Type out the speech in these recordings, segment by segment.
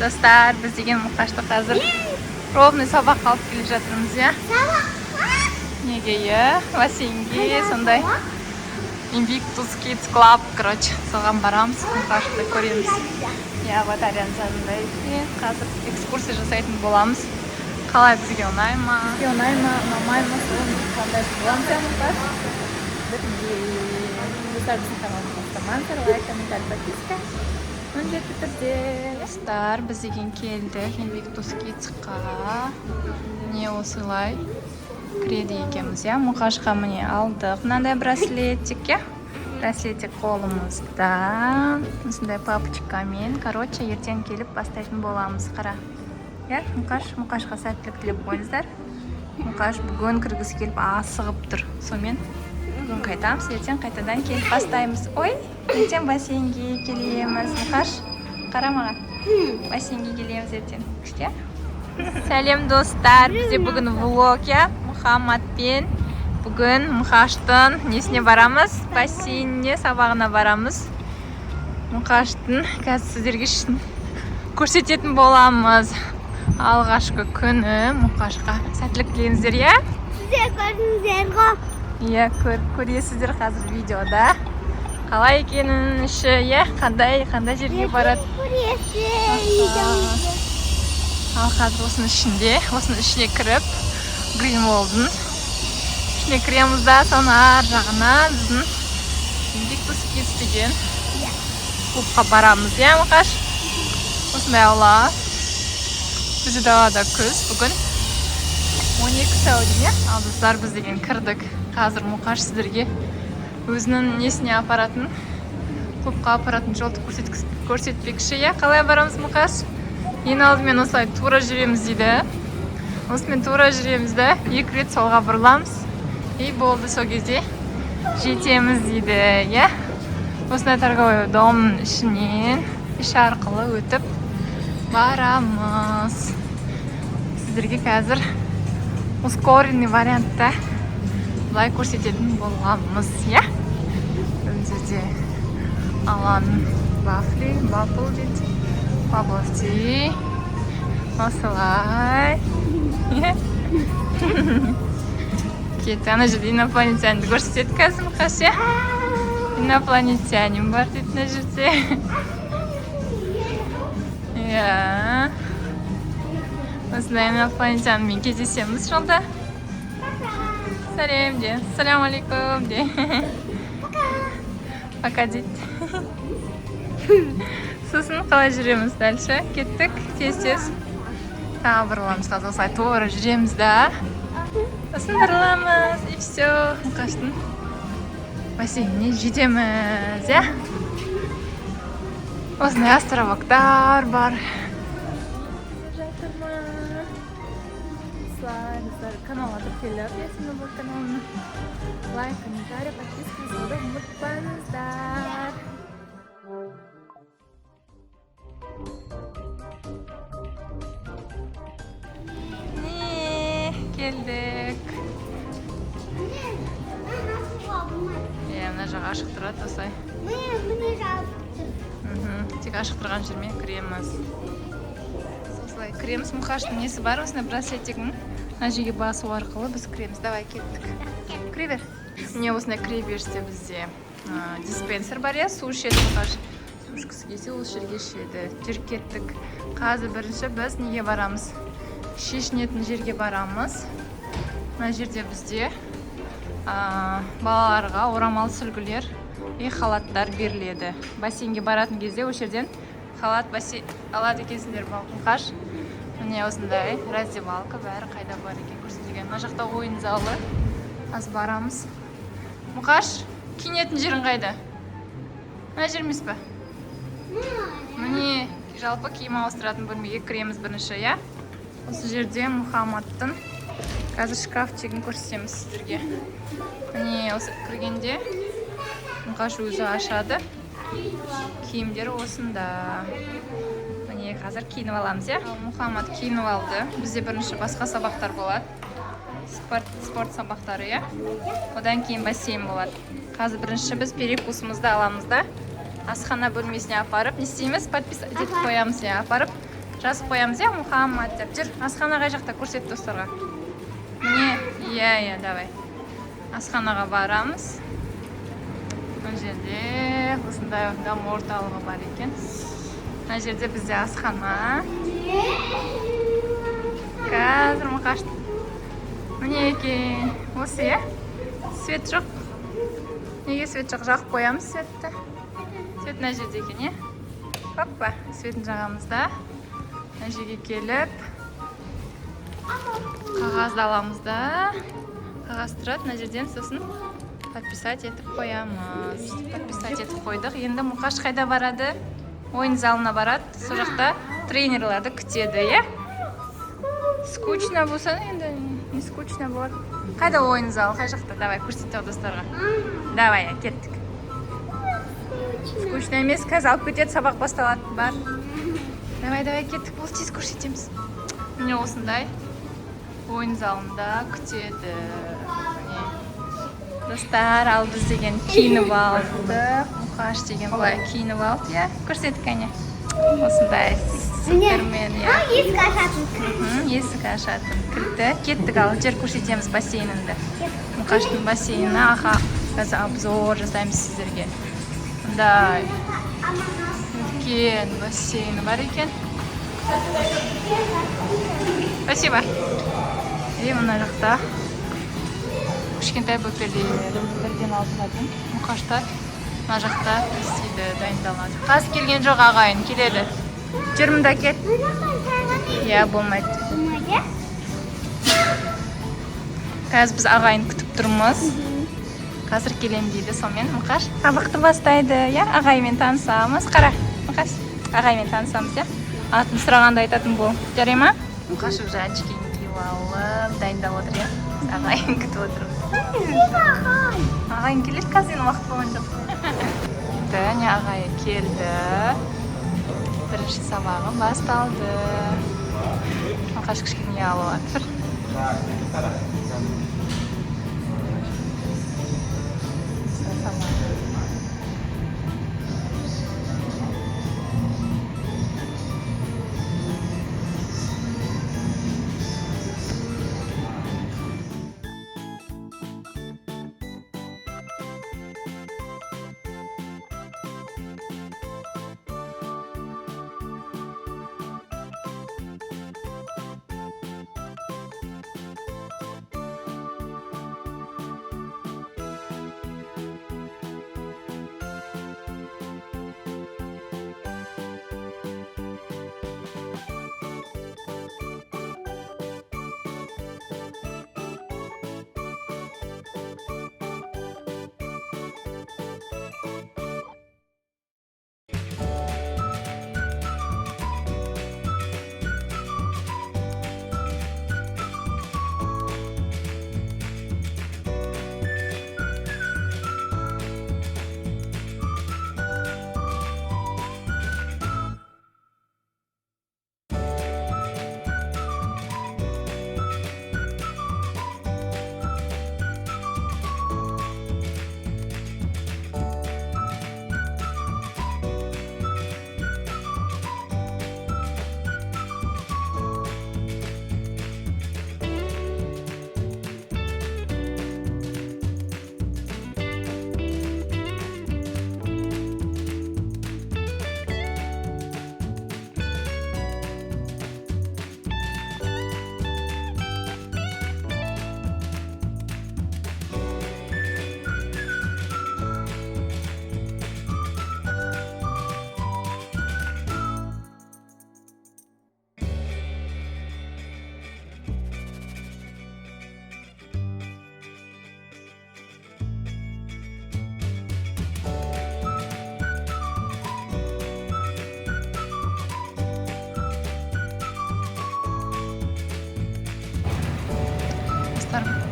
Dostlar, biz degan Muqashda hozir ровный sabaq olib kelib жатырмыз, ya. Nega ya? Vasengi сондай Invictus Kids Club, короче, so'g'an boramiz, Muqashda ko'ramiz. Ya, Vatarian sanday. Hozir ekskursiya жасайтын bo'larmiz. Qalay bizga unaymi? Unaymi, unamaymi? Qanday bo'lamsa Muqash? Лайк, комментарий, подписка. Міндетті түрде. Достар, біз деген келдік Invictus Kids'қа. Не осылай кіреді екенбіз, я. Мұқашқа міне алдық. Мынандай браслетик, я. Браслетик қолымызда. Осындай папочкамен. Короче, ертең келіп бастайтын боламыз. Қара. Я, Мұқашқа сәттілік тілеп қойыңыздар. Мұқаш бүгін кіргісі келіп асығып тұр. Сонымен бүгін қайтамыз, ертең қайтадан келіп бастаймыз. Ой, ертең бассейнге келеміз. Мұқаш, қара маған. Бассейнге келеміз ертең. Күшті? Сәлем достар, бізде бүгін влог, я. Мұхаммадпен бүгін Мұқаштың несіне барамыз? Бассейніне, сабағына барамыз. Мұқаштың қазір сіздерге көрсететін боламыз. Алғашқы күні Мұқашқа сәттілік тілейміздер, я? Сіздер көрдіңіздер ғой. Иә, көресіздер қазір видеода. Қалай екенін іші, иә? Қандай жерге барады? Ал қазір осының ішіне кіріп, Greenwald'ың ішіне кіреміз да, соны ар жағына біздің Invictus Kids деген клубқа барамыз, иә, Мұқаш? Осындай аула. Бізде далада күз бүгін 12 сәуірде, ал достар, біз деген кірдік. Қазір Мұқаш сіздерге өзінің несіне апаратын, клубқа апаратын жолды көрсетпекші, я? Қалай барамыз, Мұқаш? Ең алдымен осылай тура жүреміз дейді. Осымен тура жүреміз де, 2 рет солға бұрыламыз. И болды, сол кезде жетеміз дейді, я? Осындай торговый домның ішінен іш арқылы өтіп барамыз. Сіздерге қазір ускоренный вариантта бұлай көрсететін боламыз, я? Өнзерде алан бафл дейді, баблти, осылай. Кетті, ана жерде инопланетянды көрсетеді қазір Мұқаш, я? Инопланетянин бар дейді ана жерде. Я. Осылай инопланетянмен кездесеміз жолда. Сәлем де, салям алейкум де. Пока дейді. Сосын қалай жүреміз дальше? Кеттік, тез-тез. Тағы бұрыламыз, қазір осылай тура жүреміз да. Сосын бұрыламыз, и все. Мұқаштың бассейніне жетеміз, я? Осындай островоктар бар. Канал келіп, есімі бұл каналының. Лайк, комментарий, подписка жасауды ұмытпаңыздар. Не, келдік. Мына жағы ашық тұрады осылай. Міне жағы. Тек ашық тұрған жермен кіреміз. Осылай кіреміз. Мұқаштың несі бар, осындай браслетігін. Мына жерге басу арқылы біз кіреміз. Давай, кеттік. Кіре бер. Міне осындай кіре берісте бізде диспенсер бар, я? Су ішеді Мұқаш. Су ішкісі келсе, ол жерге ішеді. Жүр кеттік. Қазір бірінші біз неге барамыз? Шешінетін жерге барамыз. Мына жерде бізде балаларға орамал сүлгілер и халаттар беріледі. Бассейнге баратын кезде ол жерден халат алады екенсіңдер, Мұқаш. Міне осындай раздевалка бәрі қайда бар екен көрсетілген. Мына жақта ойын залы. Аз барамыз. Мұқаш, киінетін жерің қайда? Мына жер емес пе? Міне жалпы киім ауыстыратын бөлмеге кіреміз бірінші, я? Осы жерде Мұхаммадтың қазір шкафчигін көрсетеміз сіздерге. Міне осы кіргенде Мұқаш өзі ашады. Киімдері осында. Міне қазір киініп аламыз, я? Мұхаммад киініп алды. Бізде бірінші басқа сабақтар болады. Спорт сабақтары, я? Одан кейін бассейн болады. Қазір бірінші біз перекусымызды аламыз да. Асхана бөлмесіне апарып, не істейміз? Подписать етіп қоямыз, я? Апарып жазып қоямыз, иә, Мұхаммад деп. Жүр, асхана қай жақта, көрсет достарға. Міне, иә, давай. Асханаға барамыз. Мына жерде осындай дам орталығы бар екен. Мына жерде бізде асхана. Қазір Мұқашты. Міне екен. Осы, иә? Свет жоқ. Неге свет жоқ? Жағып қоямыз светті. Свет мына жерде екен, иә? Оппа, светін жағамызда. Мына жерге келіп қағазды аламыз да. Қағаз тұрады, мына жерден сосын подписать етіп қоямыз. Подписать етіп қойдық. Енді Мұқаш қайда барады? Ойын залына барады. Сол жақта тренерларды күтеді, иә? Скучно болса, енді не скучно болады. Қайда ойын залы? Қай жақта? Давай, көрсеттік достарға. Давай, кеттік. Скучно емес, қазір алып кетеді, сабақ басталады. Бар. Давай, кеттік. Бұл тез көрсетеміз. Міне осындай ойын залында күтеді. Достар, ал біз деген киініп алдық. Мұқаш деген былай киініп алды, иә? Көрсеттік, әне. Осындай супермен, иә? Есік ашатын. Есік ашатын кірді. Кеттік, ал жер көрсетеміз бассейніңді. Мұқаштың бассейні, аха. Қазір обзор жасаймыз сіздерге. Мұндай үлкен бассейні бар екен. Спасибо. И мына жақта кішкентай бөпелер бірден алынатын. Мұқаштар мына жақта істейді, дайындалады. Қазір келген жоқ, ағайын келеді. Жүр, мұнда кет. Иә, болмайды. Қазір біз ағайын күтіп тұрмыз. Қазір келем дейді, сонымен Мұқаш сабақты бастайды, иә? Ағаймен танысамыз. Қара, Мұқаш, ағаймен танысамыз, иә? Атын сұрағанда айтатын бол. Жарай ма? Мұқаш уже очкиін киіп алып, дайындап отыр, иә? Ағайын күтіп отырмыз. Ағайын келеді, қазір енді уақыт болған жоқ. Және ағайын келді. Бірінші сабағы басталды. Мұқаш кішкене алып жатыр.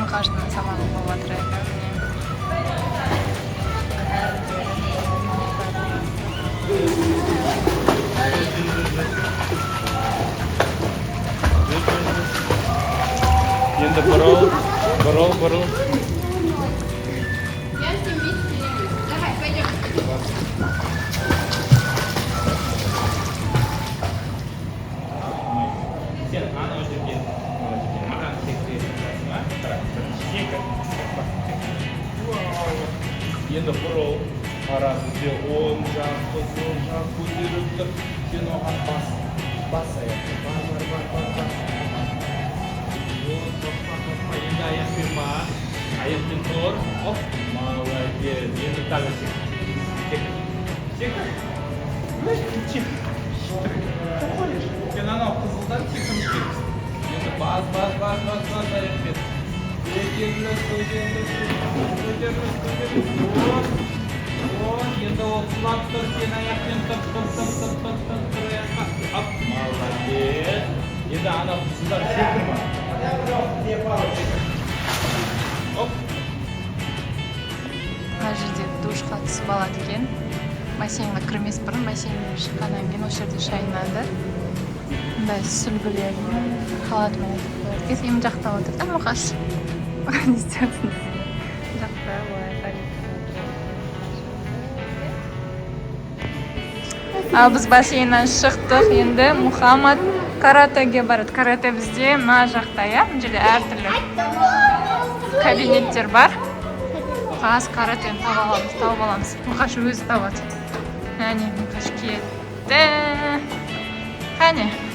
Мұқаштың сабағы болып жатыр. Енді бұрыл. енді бұрыл. Қара бізде оң жақты, сол жақ көтеріп тұр. Сен оған бас аяқты. Бар. Топқа. Енді аяқпен бар. Аяқпен тұр. Оп, молодец. Енді тағы сек. Сен анау қызылдан секіріп. Енді бас аяқпен. Көтеріліс. Енді ол құлап тұр, сен аяқпен тұр аяққа. Ап, молодец. Енді анау қызылдан секіріп. Оп. Мына жерде душқа түсіп алады екен. Бассейнға кірмес бұрын бассейннен шыққаннан кейін осы жерде шайынады. Мындай сүлгілерін халатымен етіп қояды. Ең жақтап отыр да мұқаш. Не істедің? Жақта Ал біз бассейннен шықтық. Енді Мұхаммад каратеге барады. Карате бізде мына жақта, иә? Мына жерде әртүрлі кабинеттер бар. Қазір каратені тауып аламыз. Мұқаш өзі табады. Әне, Мұқаш кетті. Қане?